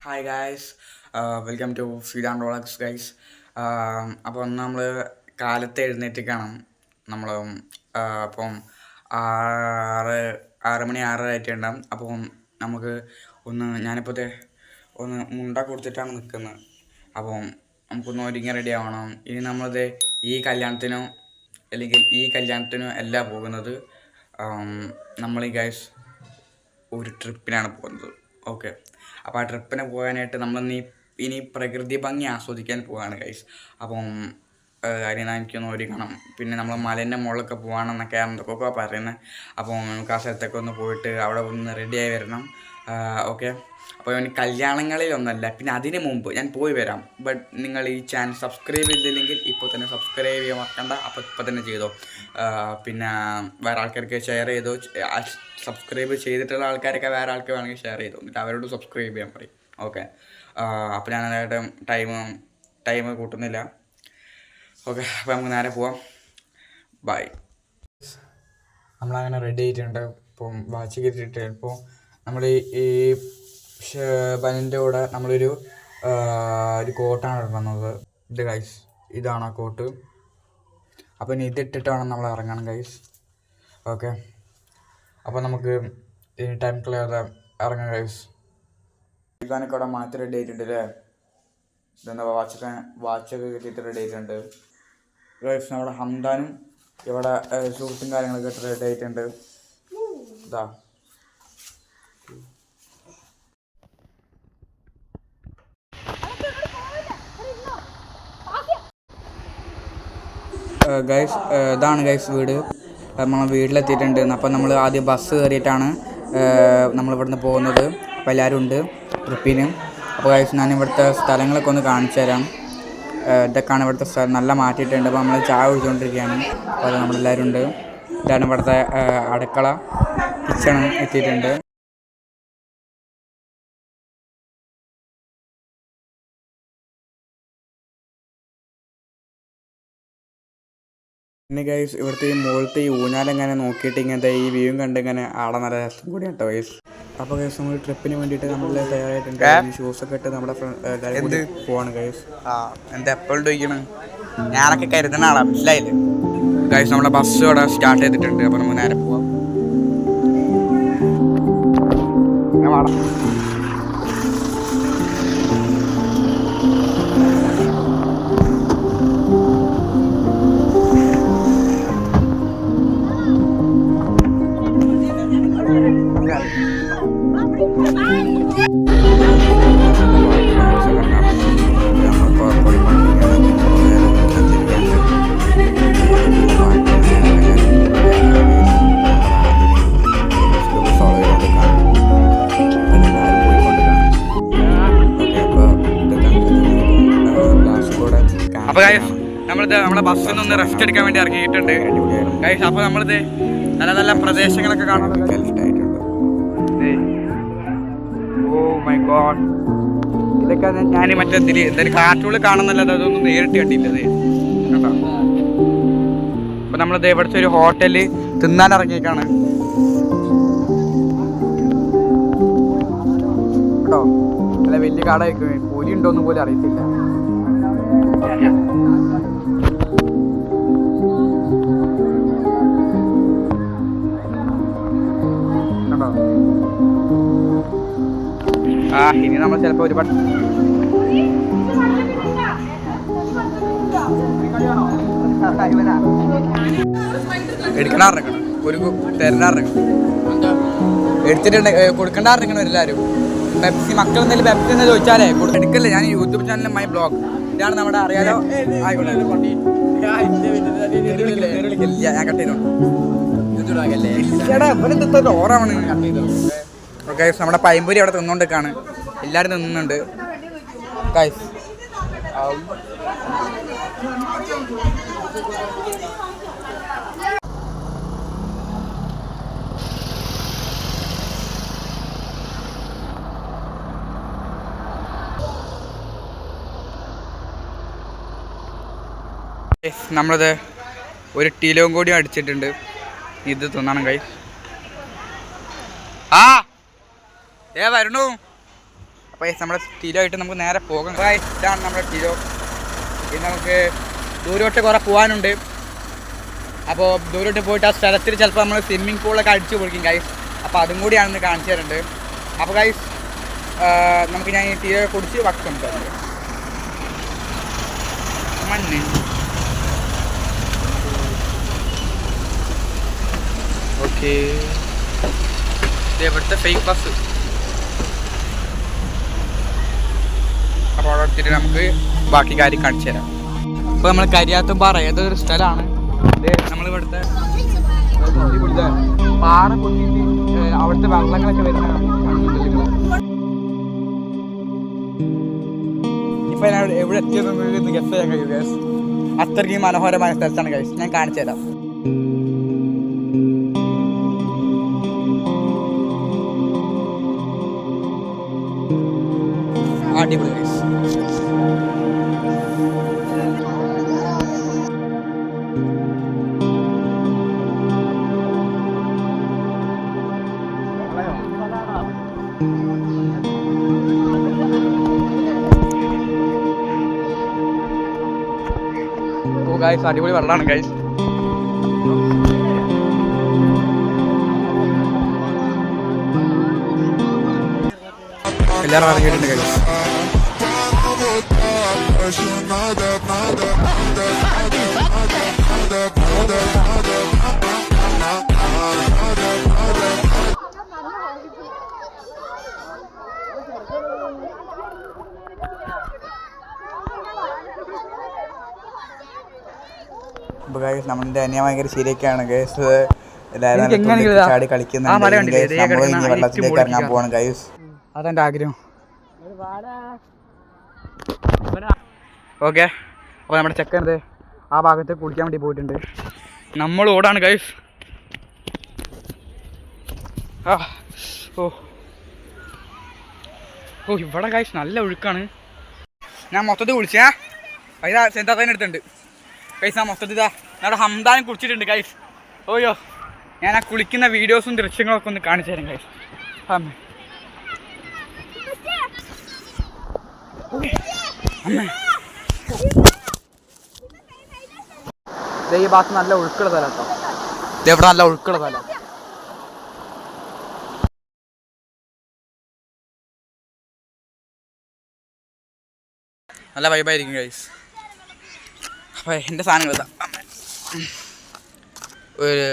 Hi guys, welcome to feed and Rolex guys. അപ്പോൾ നമ്മൾ കാലത്ത് എഴുന്നേറ്റിക്കാണ് നമ്മൾ. അപ്പം ആറ് ആറ് മണി 6:30 ആയിട്ടുണ്ടാകും. അപ്പം നമുക്ക് ഞാനിപ്പോഴത്തെ ഒന്ന് മുണ്ട കൊടുത്തിട്ടാണ് നിൽക്കുന്നത്. അപ്പം നമുക്കൊന്ന് ഒരുങ്ങി റെഡി ആവണം. ഇനി നമ്മളത് ഈ കല്യാണത്തിനോ അല്ലെങ്കിൽ ഈ കല്യാണത്തിനോ അല്ല പോകുന്നത്. നമ്മൾ ഈ ഗൈസ് ഒരു ട്രിപ്പിനാണ് പോകുന്നത്. ഓക്കെ, അപ്പോൾ ആ ട്രിപ്പിന് പോകാനായിട്ട് ഇനി പ്രകൃതി ഭംഗി ആസ്വദിക്കാൻ പോവുകയാണ് ഗൈസ്. അപ്പം അതിന് എനിക്കൊന്ന് ഒരുങ്ങണം. പിന്നെ നമ്മൾ മലേൻ്റെ മുകളിലൊക്കെ പോകണമെന്നൊക്കെയാണ് എന്തൊക്കെ പറയുന്നത്. അപ്പോൾ നമുക്ക് ആ സ്ഥലത്തൊക്കെ ഒന്ന് പോയിട്ട് അവിടെ ഒന്ന് റെഡിയായി വരണം. ഓക്കെ, അപ്പോൾ എനിക്ക് കല്യാണങ്ങളിലൊന്നല്ല, പിന്നെ അതിന് മുമ്പ് ഞാൻ പോയി വരാം. ബട്ട് നിങ്ങൾ ഈ ചാനൽ സബ്സ്ക്രൈബ് ചെയ്തില്ലെങ്കിൽ ഇപ്പോൾ തന്നെ സബ്സ്ക്രൈബ് ചെയ്യാൻ മറക്കണ്ട. അപ്പോൾ ഇപ്പോൾ തന്നെ ചെയ്തോ. പിന്നെ വേറെ ആൾക്കാർക്ക് ഷെയർ ചെയ്തോ. സബ്സ്ക്രൈബ് ചെയ്തിട്ടുള്ള ആൾക്കാരൊക്കെ വേറെ ആൾക്ക് വേണമെങ്കിൽ ഷെയർ ചെയ്തോ, എന്നിട്ട് അവരോട് സബ്സ്ക്രൈബ് ചെയ്യാൻ പറയും. ഓക്കെ, അപ്പോൾ ഞാൻ അതായിട്ട് ടൈം കൂട്ടുന്നില്ല. ഓക്കെ, അപ്പോൾ നമുക്ക് നേരെ പോവാം. ബൈ. നമ്മളങ്ങനെ റെഡി ആയിട്ടുണ്ട്. ഇപ്പം വാച്ച് കിട്ടിയിട്ട് ഇപ്പോൾ നമ്മൾ ഈ ബനിൻ്റെ കൂടെ നമ്മളൊരു കോട്ടാണ് ഇടുന്നത്. ഇത് ഗൈസ്, ഇതാണ് ആ കോട്ട്. അപ്പോൾ ഇനി ഇതിട്ടിട്ട് വേണം നമ്മൾ ഇറങ്ങണം ഗൈസ്. ഓക്കെ, അപ്പോൾ നമുക്ക് ഇനി ടൈം കളയാതെ ഇറങ്ങാം ഗൈസ്. ഇതാനൊക്കെ അവിടെ മാറ്റി റെഡി ആയിട്ടുണ്ട് അല്ലേ? ഇതെന്താ വാച്ചൊക്കെ കിട്ടിയിട്ട് റെഡി ആയിട്ടുണ്ട് ഗൈസ്. നമ്മുടെ ഹംദാനും ഇവിടെ ഷൂട്ടും കാര്യങ്ങളൊക്കെ ഇട്ട് റെഡി ആയിട്ടുണ്ട്. ഇതാ ഗൈസ്, ഇതാണ് ഗൈസ് വീട്. നമ്മൾ വീട്ടിലെത്തിയിട്ടുണ്ട്. അപ്പോൾ നമ്മൾ ആദ്യം ബസ് കയറിയിട്ടാണ് നമ്മളിവിടുന്ന് പോകുന്നത്. അപ്പോൾ എല്ലാവരും ഉണ്ട് ട്രിപ്പിന്. അപ്പോൾ ഗൈസ്, ഞാൻ ഇവിടുത്തെ സ്ഥലങ്ങളൊക്കെ ഒന്ന് കാണിച്ചു തരാം. ഇതൊക്കെയാണ് ഇവിടുത്തെ സ്ഥലം. നല്ല മാറ്റിയിട്ടുണ്ട്. അപ്പോൾ നമ്മൾ ചായ കുടിച്ചുകൊണ്ടിരിക്കുകയാണ്. അപ്പോൾ അത് നമ്മളെല്ലാവരും ഉണ്ട്. ഇതാണ് ഇവിടുത്തെ അടുക്കള, കിച്ചൺ എത്തിയിട്ടുണ്ട്. പിന്നെ ഗൈസ്, ഇവിടുത്തെ ഈ മുകളിലത്തെ ഈ ഊഞ്ഞാലെങ്ങനെ നോക്കിയിട്ട് ഇങ്ങനത്തെ ഈ വ്യൂ കണ്ട് ഇങ്ങനെ ആടെ നല്ല രസം കൂടി കേട്ടോ ഗൈസ്. അപ്പോൾ ഗൈസ്, നമ്മൾ ട്രിപ്പിന് വേണ്ടിയിട്ട് നമ്മൾ തയ്യാറായിട്ടുണ്ട്. ഷൂസൊക്കെ ഇട്ട് നമ്മുടെ പോവാണ് ഗൈസ്. എന്താ എപ്പോഴും ചോദിക്കണം, ഞാനൊക്കെ കരുതുന്ന ആളാണ്, മനസ്സിലായില്ലേ ഗൈസ്? നമ്മുടെ ബസ് ഇവിടെ സ്റ്റാർട്ട് ചെയ്തിട്ടുണ്ട്. അപ്പോൾ നമുക്ക് നേരെ പോവാം. അപ്പോൾ നമ്മുടെ ബസ്സിൽ നിന്ന് റെസ്റ്റ് എടുക്കാൻ വേണ്ടി ഇറങ്ങിയിട്ടുണ്ട് ഗൈസ്. അപ്പോൾ നമ്മളിത് നല്ല നല്ല പ്രദേശങ്ങളൊക്കെ കാണാൻ ഓ മൈ ഗോഡ്, ഇതൊക്കെ ഞാൻ മറ്റേ എന്തായാലും കാർട്ടൂണിൽ കാണുന്നല്ലാതെ അതൊന്നും നേരിട്ട് കണ്ടില്ലത് കേട്ടോ. അപ്പോൾ നമ്മളിത് ഇവിടുത്തെ ഒരു ഹോട്ടലിൽ തിന്നാൻ ഇറങ്ങിയേക്കാണ് കേട്ടോ. നല്ല വലിയ കടയായിരിക്കും, പൊരി ഉണ്ടോയെന്ന് പോലും അറിയത്തില്ല. ഇനി നമ്മൾ ചിലപ്പോൾ ഒരുപാട് എടുക്കണാറിക്കണം, ഒരു തരണാറിക്കണം, എടുത്തിട്ടുണ്ട് കൊടുക്കണ്ടാറിക്കണം എല്ലാവരും. പെപ്സി മക്കൾ എന്തെങ്കിലും പെപ്സി എന്ന് ചോദിച്ചാലേ എടുക്കല്ലേ. ഞാൻ യൂട്യൂബ് ചാനലിൽ മൈ ബ്ലോഗ്, ഇതാണ് നമ്മുടെ അറിയാലോ. ആയിക്കോട്ടെ, ഞാൻ കട്ട് ചെയ്തോളൂ. ഓറാണ് കട്ട് ചെയ്തോ. ഓക്കെ, നമ്മുടെ പൈമ്പൂരി അവിടെ തിന്നുകൊണ്ടിരിക്കുകയാണ്. എല്ലാവരും തിന്നുന്നുണ്ട് ഗൈസ്. നമ്മളത് ഒരു ടീലവും കൂടി അടിച്ചിട്ടുണ്ട്. ഇത് തിന്നണം ഗൈസ്. വരണു അപ്പോൾ നമ്മുടെ തിരോ ആയിട്ട് നമുക്ക് നേരെ പോകാം. ഇതാണ് നമ്മുടെ തിരോ. ഇനി നമുക്ക് ദൂരോട്ട് കുറേ പോകാനുണ്ട്. അപ്പോൾ ദൂരോട്ട് പോയിട്ട് ആ സ്ഥലത്തിൽ ചിലപ്പോൾ നമ്മൾ സ്വിമ്മിംഗ് പൂളൊക്കെ അടിച്ചു പൊളിക്കും ഗൈസ്. അപ്പോൾ അതും കൂടിയാണെന്ന് കാണിച്ചു തരുന്നുണ്ട്. അപ്പോൾ ഗൈസ് നമുക്ക് ഞാൻ ഈ തിരോ കുടിച്ച് ബാക്കി സംസാരിക്കാം. മണ്ണ് ഓക്കെ, ഇവിടുത്തെ ഫേക്ക് ബസ്. അപ്പോൾ അവിടെ എടുത്തിട്ട് നമുക്ക് ബാക്കി കാര്യം കാണിച്ചു തരാം. ഇപ്പോൾ നമ്മൾ കരിയാത്തുംപാറ ഏതൊരു സ്ഥലമാണ്. നമ്മളിവിടുത്തെ പാറ പൊട്ടിയിട്ട് അവിടുത്തെ വെള്ളങ്ങളൊക്കെ വരുന്ന ഇപ്പം ഞാൻ എവിടെ എത്തിയെന്ന് ഗസ് ചെയ്യാൻ കഴിയും ഗൈസ്. അത്രയ്ക്കും മനോഹരമായ സ്ഥലത്താണ് ഗൈസ്. ഞാൻ കാണിച്ചു തരാം. അടിപൊളി ഗൈസ്. ഓ ഗൈസ്, അടിപൊളി വെള്ളമാണ് ഗൈസ്. എല്ലാവരും ഇറങ്ങിയിട്ടുണ്ട് ഗൈസ്. അപ്പോൾ ഗൈസ് നമ്മളുടെ അനിയ ഭയങ്കര ശരിയൊക്കെയാണ് ഗൈസ്. എല്ലാവരും ചാടി കളിക്കുന്നുണ്ട്. നമ്മൾ ഇനി വെള്ളത്തിലേക്ക് ഇറങ്ങാൻ പോവാണ് ഗൈസ്. അതെൻ്റെ ആഗ്രഹം. ഓക്കെ, അപ്പോൾ നമ്മുടെ ചെക്കനത് ആ ഭാഗത്ത് കുടിക്കാൻ വേണ്ടി പോയിട്ടുണ്ട്. നമ്മൾ ഓടാണ് ഗൈസ്. ഓ ഓ ഇവിടെ ഗൈസ് നല്ല ഒഴുക്കാണ്. ഞാൻ മൊത്തത്തിൽ കുളിച്ചാ അതിന് സെന്താത്തന്നെ എടുത്തിട്ടുണ്ട് ഗൈസ്. ഞാൻ മൊത്തത്തിൽ ഇതാ നമ്മുടെ ഹംദാനും കുടിച്ചിട്ടുണ്ട് ഗൈസ്. ഓയോ, ഞാൻ ആ കുളിക്കുന്ന വീഡിയോസും ദൃശ്യങ്ങളൊക്കെ ഒന്ന് കാണിച്ചു തരാം ഗൈസ്. അമ്മേ അമ്മേ, ഈ ഭാഗത്ത് നല്ല ഒഴുക്കുള്ള സ്ഥലം കേട്ടോ. ഇതെവിടെ നല്ല ഒഴുക്കുള്ള സ്ഥലം. നല്ല വൈബായിരിക്കും ഗൈസ്. അപ്പോൾ എൻ്റെ സാധനങ്ങൾ ഒരു